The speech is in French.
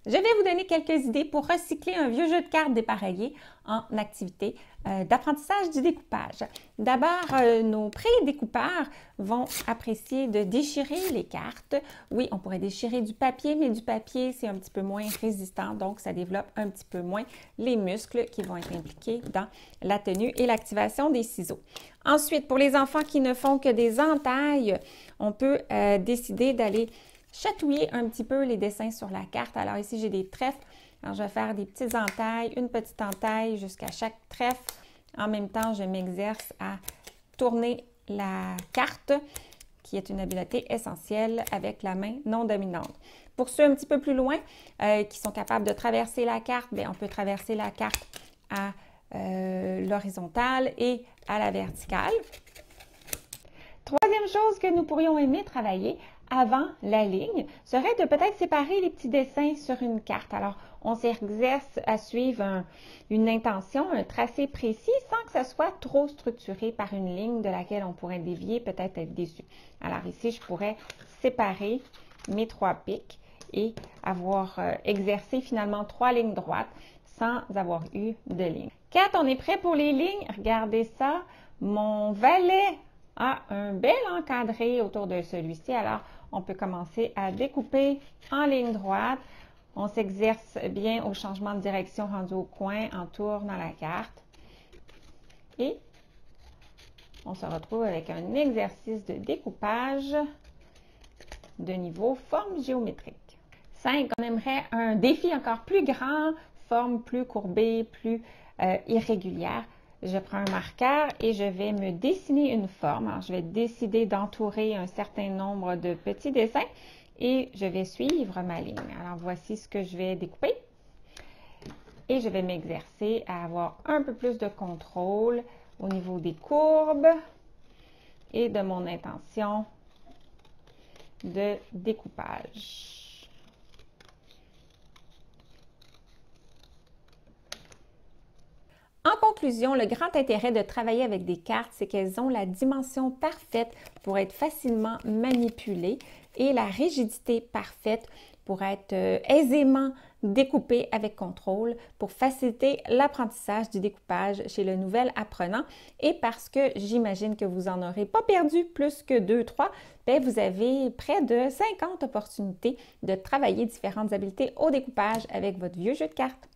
Je vais vous donner quelques idées pour recycler un vieux jeu de cartes dépareillé en activité d'apprentissage du découpage. D'abord, nos pré-découpeurs vont apprécier de déchirer les cartes. Oui, on pourrait déchirer du papier, mais du papier, c'est un petit peu moins résistant, donc ça développe un petit peu moins les muscles qui vont être impliqués dans la tenue et l'activation des ciseaux. Ensuite, pour les enfants qui ne font que des entailles, on peut décider d'aller chatouiller un petit peu les dessins sur la carte. Alors ici, j'ai des trèfles. Alors, je vais faire des petites entailles, une petite entaille jusqu'à chaque trèfle. En même temps, je m'exerce à tourner la carte, qui est une habileté essentielle avec la main non dominante. Pour ceux un petit peu plus loin, qui sont capables de traverser la carte, bien, on peut traverser la carte à l'horizontale et à la verticale. Troisième chose que nous pourrions aimer travailler avant la ligne serait de peut-être séparer les petits dessins sur une carte. Alors, on s'exerce à suivre une intention, un tracé précis sans que ça soit trop structuré par une ligne de laquelle on pourrait dévier, peut-être être déçu. Alors ici, je pourrais séparer mes 3 pics et avoir exercé finalement 3 lignes droites sans avoir eu de ligne. Quand on est prêt pour les lignes, regardez ça, mon valet a un bel encadré autour de celui-ci. Alors, on peut commencer à découper en ligne droite. On s'exerce bien au changement de direction rendu au coin en tournant la carte. Et on se retrouve avec un exercice de découpage de niveau forme géométrique. 5, on aimerait un défi encore plus grand, forme plus courbée, plus irrégulière. Je prends un marqueur et je vais me dessiner une forme. Alors, je vais décider d'entourer un certain nombre de petits dessins et je vais suivre ma ligne. Alors, voici ce que je vais découper. Et je vais m'exercer à avoir un peu plus de contrôle au niveau des courbes et de mon intention de découpage. En conclusion, le grand intérêt de travailler avec des cartes, c'est qu'elles ont la dimension parfaite pour être facilement manipulées et la rigidité parfaite pour être aisément découpées avec contrôle pour faciliter l'apprentissage du découpage chez le nouvel apprenant. Et parce que j'imagine que vous n'en aurez pas perdu plus que 2-3, bien, vous avez près de 50 opportunités de travailler différentes habiletés au découpage avec votre vieux jeu de cartes.